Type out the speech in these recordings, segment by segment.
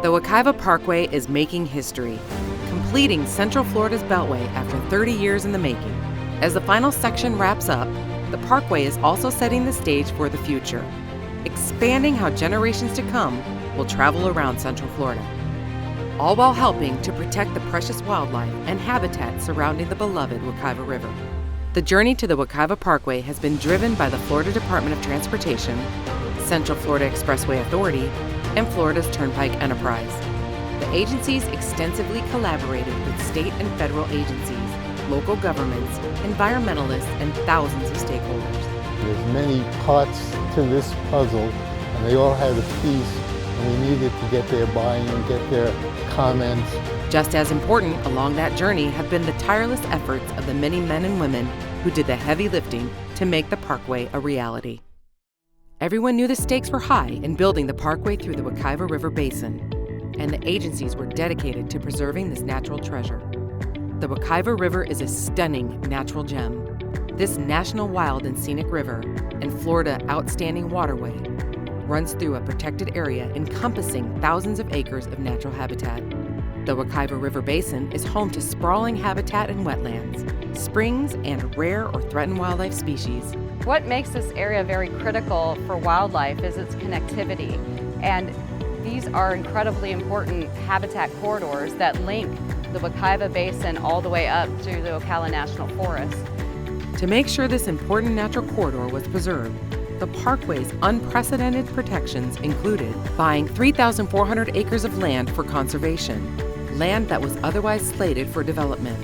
The Wekiva Parkway is making history, completing Central Florida's Beltway after 30 years in the making. As the final section wraps up, the Parkway is also setting the stage for the future, expanding how generations to come will travel around Central Florida, all while helping to protect the precious wildlife and habitat surrounding the beloved Wekiva River. The journey to the Wekiva Parkway has been driven by the Florida Department of Transportation, Central Florida Expressway Authority, and Florida's Turnpike Enterprise. The agencies extensively collaborated with state and federal agencies, local governments, environmentalists, and thousands of stakeholders. There's many parts to this puzzle, and they all had a piece, and we needed to get their buy-in, get their comments. Just as important along that journey have been the tireless efforts of the many men and women who did the heavy lifting to make the Parkway a reality. Everyone knew the stakes were high in building the Parkway through the Wekiva River Basin, and the agencies were dedicated to preserving this natural treasure. The Wekiva River is a stunning natural gem. This national wild and scenic river and Florida outstanding waterway runs through a protected area encompassing thousands of acres of natural habitat. The Wekiva River Basin is home to sprawling habitat and wetlands, springs, and rare or threatened wildlife species. What makes this area very critical for wildlife is its connectivity, and these are incredibly important habitat corridors that link the Wekiva Basin all the way up to the Ocala National Forest. To make sure this important natural corridor was preserved, the Parkway's unprecedented protections included buying 3,400 acres of land for conservation, land that was otherwise slated for development,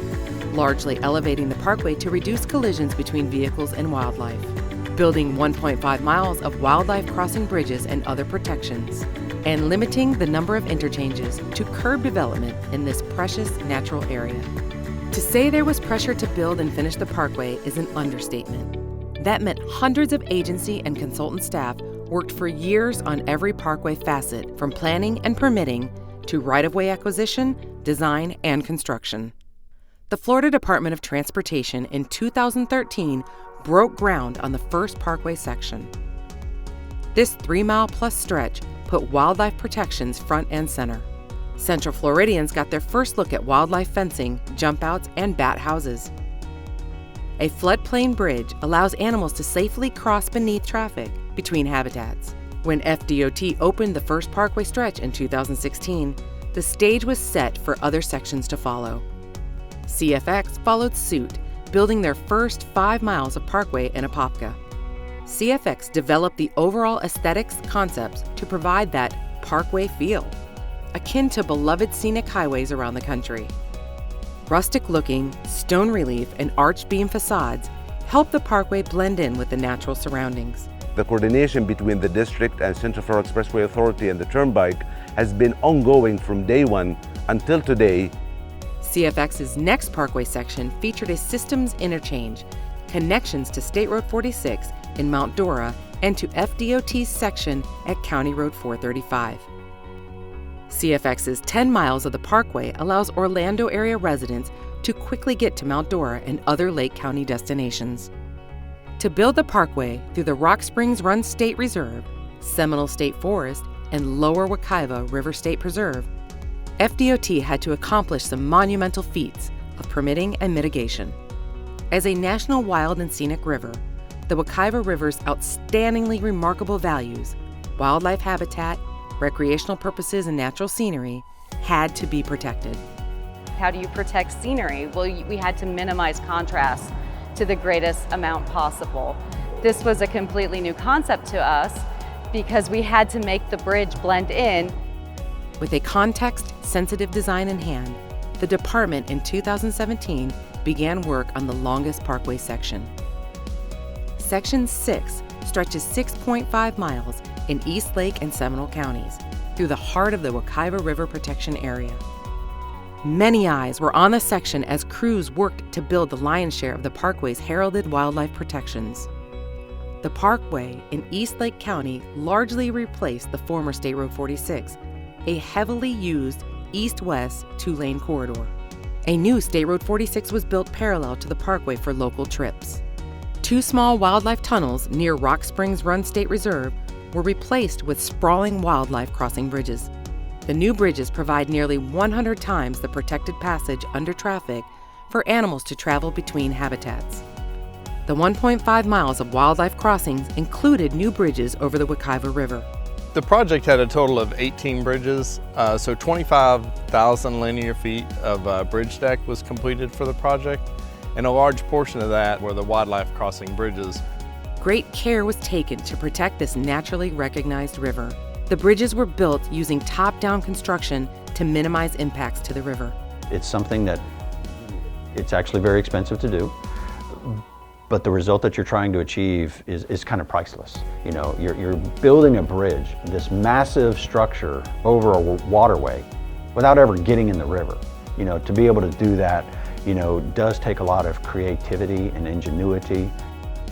largely elevating the Parkway to reduce collisions between vehicles and wildlife, building 1.5 miles of wildlife crossing bridges and other protections, and limiting the number of interchanges to curb development in this precious natural area. To say there was pressure to build and finish the Parkway is an understatement. That meant hundreds of agency and consultant staff worked for years on every Parkway facet, from planning and permitting to right-of-way acquisition, design, and construction. The Florida Department of Transportation in 2013 broke ground on the first Parkway section. This 3-mile-plus stretch put wildlife protections front and center. Central Floridians got their first look at wildlife fencing, jump outs, and bat houses. A floodplain bridge allows animals to safely cross beneath traffic between habitats. When FDOT opened the first Parkway stretch in 2016, the stage was set for other sections to follow. CFX followed suit, building their first 5 miles of Parkway in Apopka. CFX developed the overall aesthetics concepts to provide that Parkway feel, akin to beloved scenic highways around the country. Rustic-looking, stone relief, and arched beam facades help the Parkway blend in with the natural surroundings. The coordination between the district and Central Florida Expressway Authority and the Turnpike has been ongoing from day one until today. CFX's next Parkway section featured a systems interchange, connections to State Road 46 in Mount Dora and to FDOT's section at County Road 435. CFX's 10 miles of the Parkway allows Orlando area residents to quickly get to Mount Dora and other Lake County destinations. To build the Parkway through the Rock Springs Run State Reserve, Seminole State Forest, and Lower Wekiva River State Preserve, FDOT had to accomplish some monumental feats of permitting and mitigation. As a national wild and scenic river, the Wekiva River's outstandingly remarkable values, wildlife habitat, recreational purposes, and natural scenery had to be protected. How do you protect scenery? Well, we had to minimize contrast to the greatest amount possible. This was a completely new concept to us because we had to make the bridge blend in. With a context-sensitive design in hand, the department in 2017 began work on the longest Parkway section. Section 6 stretches 6.5 miles in East Lake and Seminole counties through the heart of the Wekiva River Protection Area. Many eyes were on the section as crews worked to build the lion's share of the Parkway's heralded wildlife protections. The Parkway in East Lake County largely replaced the former State Road 46, a heavily used east-west 2-lane corridor. A new State Road 46 was built parallel to the Parkway for local trips. 2 small wildlife tunnels near Rock Springs Run State Reserve were replaced with sprawling wildlife crossing bridges. The new bridges provide nearly 100 times the protected passage under traffic for animals to travel between habitats. The 1.5 miles of wildlife crossings included new bridges over the Wekiva River. The project had a total of 18 bridges, so 25,000 linear feet of bridge deck was completed for the project, and a large portion of that were the wildlife crossing bridges. Great care was taken to protect this naturally recognized river. The bridges were built using top-down construction to minimize impacts to the river. It's something that it's actually very expensive to do, but the result that you're trying to achieve is kind of priceless. You know, you're building a bridge, this massive structure over a waterway without ever getting in the river. You know, to be able to do that, you know, does take a lot of creativity and ingenuity.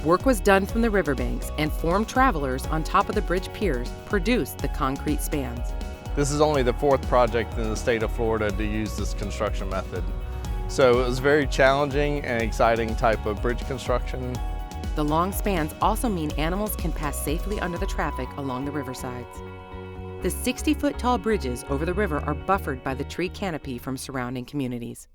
Work was done from the riverbanks, and formed travelers on top of the bridge piers produced the concrete spans. This is only the 4th project in the state of Florida to use this construction method. So it was very challenging and exciting type of bridge construction. The long spans also mean animals can pass safely under the traffic along the riversides. The 60-foot tall bridges over the river are buffered by the tree canopy from surrounding communities.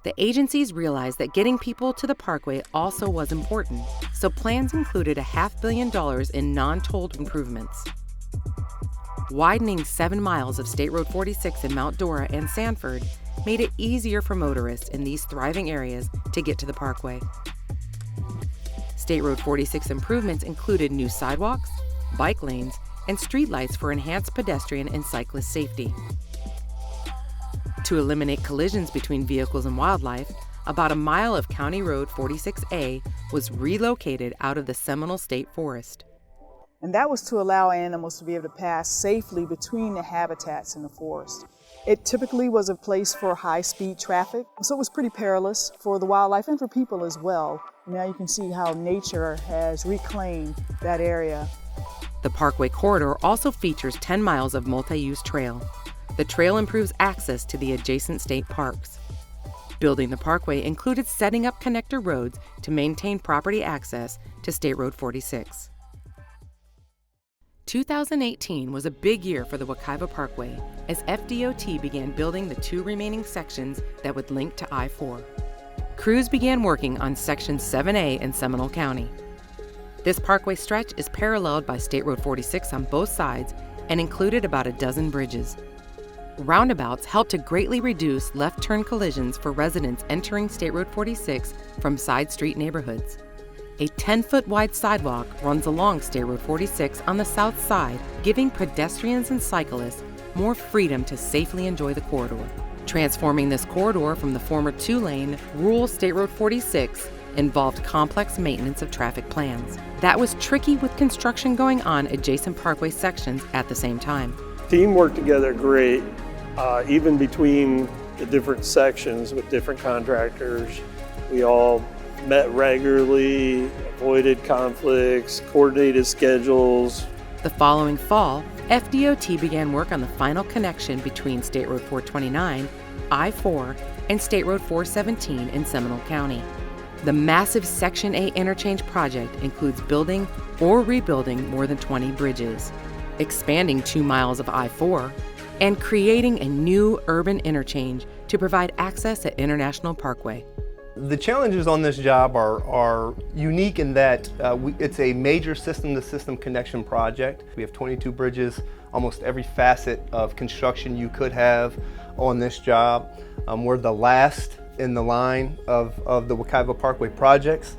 The agencies realized that getting people to the parkway also was important, so plans included $500 million in non-tolled improvements. Widening 7 miles of State Road 46 in Mount Dora and Sanford made it easier for motorists in these thriving areas to get to the parkway. State Road 46 improvements included new sidewalks, bike lanes, and streetlights for enhanced pedestrian and cyclist safety. To eliminate collisions between vehicles and wildlife, about a mile of County Road 46A was relocated out of the Seminole State Forest. And that was to allow animals to be able to pass safely between the habitats in the forest. It typically was a place for high-speed traffic, so it was pretty perilous for the wildlife and for people as well. Now you can see how nature has reclaimed that area. The Parkway corridor also features 10 miles of multi-use trail. The trail improves access to the adjacent state parks. Building the parkway included setting up connector roads to maintain property access to State Road 46. 2018 was a big year for the Wekiva Parkway as FDOT began building the 2 remaining sections that would link to I-4. Crews began working on Section 7A in Seminole County. This parkway stretch is paralleled by State Road 46 on both sides and included about a dozen bridges. Roundabouts help to greatly reduce left turn collisions for residents entering State Road 46 from side street neighborhoods. A 10-foot wide sidewalk runs along State Road 46 on the south side, giving pedestrians and cyclists more freedom to safely enjoy the corridor. Transforming this corridor from the former 2-lane rural State Road 46 involved complex maintenance of traffic plans. That was tricky with construction going on adjacent parkway sections at the same time. Team worked together great, even between the different sections with different contractors. We all met regularly, avoided conflicts, coordinated schedules. The following fall, FDOT began work on the final connection between State Road 429, I-4, and State Road 417 in Seminole County. The massive Section 8 interchange project includes building or rebuilding more than 20 bridges, expanding 2 miles of I-4, and creating a new urban interchange to provide access at International Parkway. The challenges on this job are unique in that it's a major system-to-system connection project. We have 22 bridges, almost every facet of construction you could have on this job. We're the last in the line of the Wekiva Parkway projects,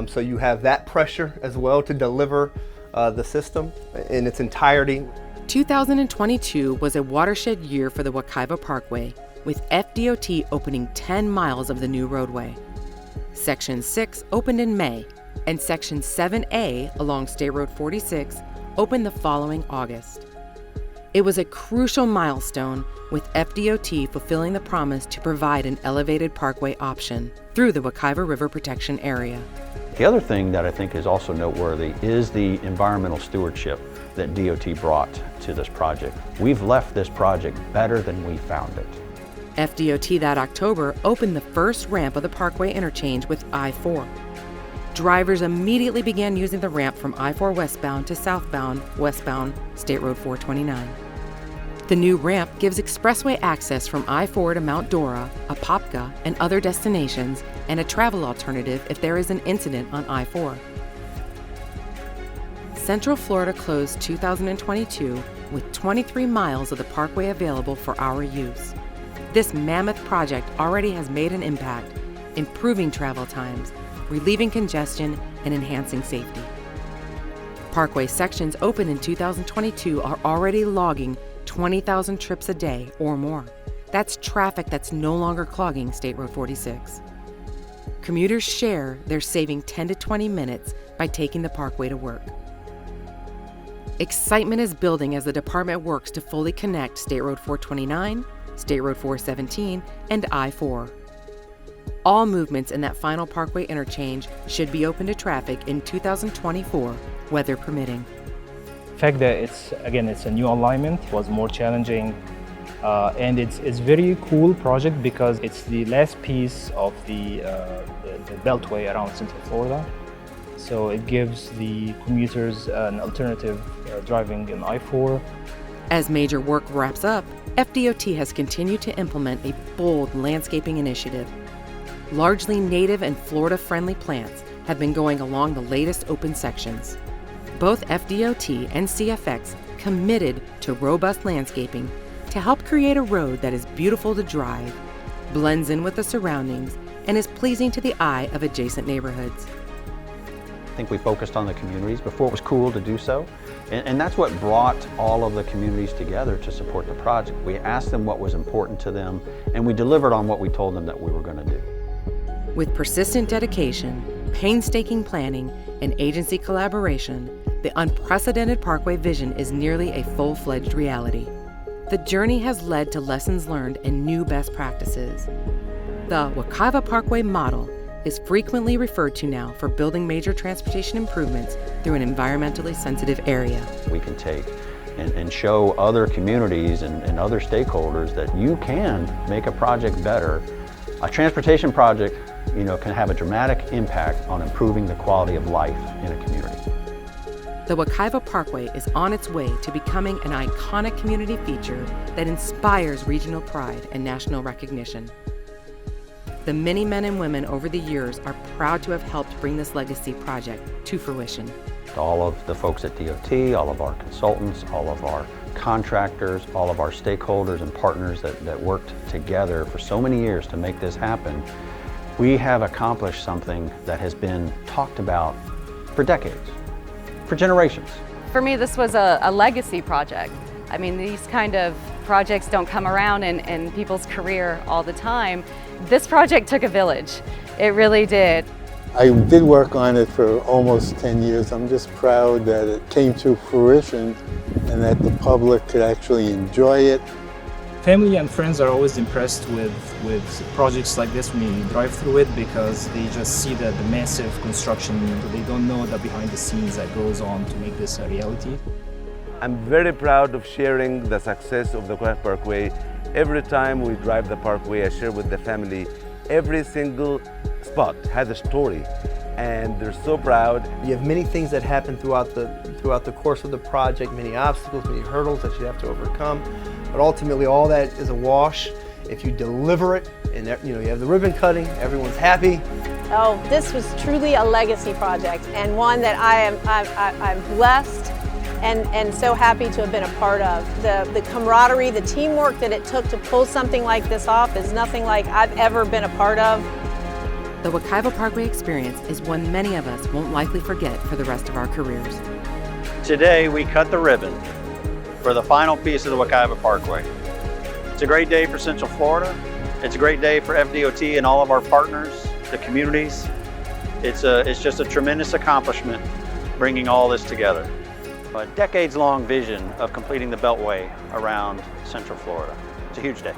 so you have that pressure as well to deliver the system in its entirety. 2022 was a watershed year for the Wekiva Parkway, with FDOT opening 10 miles of the new roadway. Section 6 opened in May, and Section 7A along State Road 46 opened the following August. It was a crucial milestone, with FDOT fulfilling the promise to provide an elevated parkway option through the Wekiva River Protection Area. The other thing that I think is also noteworthy is the environmental stewardship that DOT brought to this project. We've left this project better than we found it. FDOT that October opened the first ramp of the Parkway interchange with I-4. Drivers immediately began using the ramp from I-4 westbound to southbound, westbound State Road 429. The new ramp gives expressway access from I-4 to Mount Dora, Apopka, and other destinations, and a travel alternative if there is an incident on I-4. Central Florida closed 2022 with 23 miles of the parkway available for our use. This mammoth project already has made an impact, improving travel times, relieving congestion, and enhancing safety. Parkway sections opened in 2022 are already logging 20,000 trips a day or more. That's traffic that's no longer clogging State Road 46. Commuters share they're saving 10 to 20 minutes by taking the parkway to work. Excitement is building as the department works to fully connect State Road 429, State Road 417, and I-4. All movements in that final parkway interchange should be open to traffic in 2024, weather permitting. The fact that it's a new alignment was more challenging, and it's very cool project because it's the last piece of the beltway around Central Florida. So it gives the commuters an alternative driving in I-4. As major work wraps up, FDOT has continued to implement a bold landscaping initiative. Largely native and Florida-friendly plants have been going along the latest open sections. Both FDOT and CFX committed to robust landscaping to help create a road that is beautiful to drive, blends in with the surroundings, and is pleasing to the eye of adjacent neighborhoods. I think we focused on the communities before it was cool to do so. And that's what brought all of the communities together to support the project. We asked them what was important to them, and we delivered on what we told them that we were going to do. With persistent dedication, painstaking planning, and agency collaboration, the unprecedented Parkway vision is nearly a full-fledged reality. The journey has led to lessons learned and new best practices. The Wekiva Parkway model is frequently referred to now for building major transportation improvements through an environmentally sensitive area. We can take and show other communities and other stakeholders that you can make a project better. A transportation project, can have a dramatic impact on improving the quality of life in a community. The Wekiva Parkway is on its way to becoming an iconic community feature that inspires regional pride and national recognition. The many men and women over the years are proud to have helped bring this legacy project to fruition. All of the folks at DOT, all of our consultants, all of our contractors, all of our stakeholders and partners that worked together for so many years to make this happen, we have accomplished something that has been talked about for decades, for generations. For me, this was a legacy project. I mean, these kind of projects don't come around in people's career all the time. This project took a village. It really did. I did work on it for almost 10 years. I'm just proud that it came to fruition and that the public could actually enjoy it. Family and friends are always impressed with projects like this when you drive through it because they just see the massive construction. They don't know the behind the scenes that goes on to make this a reality. I'm very proud of sharing the success of the Wekiva Parkway. Every time we drive the parkway, I share with the family, every single spot has a story, and they're so proud. You have many things that happen throughout the course of the project, many obstacles, many hurdles that you have to overcome, but ultimately all that is a wash if you deliver it, and you have the ribbon cutting, everyone's happy. Oh, this was truly a legacy project, and one that I'm blessed and so happy to have been a part of. The camaraderie, the teamwork that it took to pull something like this off is nothing like I've ever been a part of. The Wekiva Parkway experience is one many of us won't likely forget for the rest of our careers. Today we cut the ribbon for the final piece of the Wekiva Parkway. It's a great day for Central Florida. It's a great day for FDOT and all of our partners, the communities. It's just a tremendous accomplishment bringing all this together. A decades-long vision of completing the Beltway around Central Florida. It's a huge day.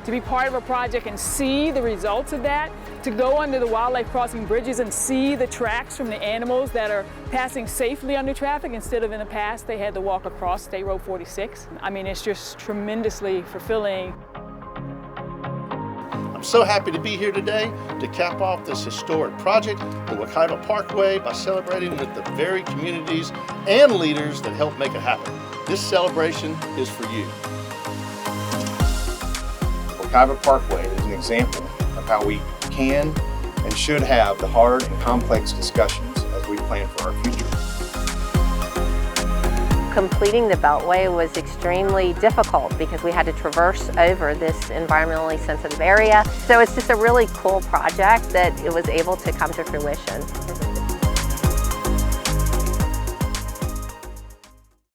To be part of a project and see the results of that, to go under the wildlife crossing bridges and see the tracks from the animals that are passing safely under traffic instead of in the past they had to walk across State Road 46. I mean, it's just tremendously fulfilling. I'm so happy to be here today to cap off this historic project, the Wekiva Parkway, by celebrating with the very communities and leaders that helped make it happen. This celebration is for you. Wekiva Parkway is an example of how we can and should have the hard and complex discussions as we plan for our future. Completing the Beltway was extremely difficult because we had to traverse over this environmentally sensitive area. So it's just a really cool project that it was able to come to fruition.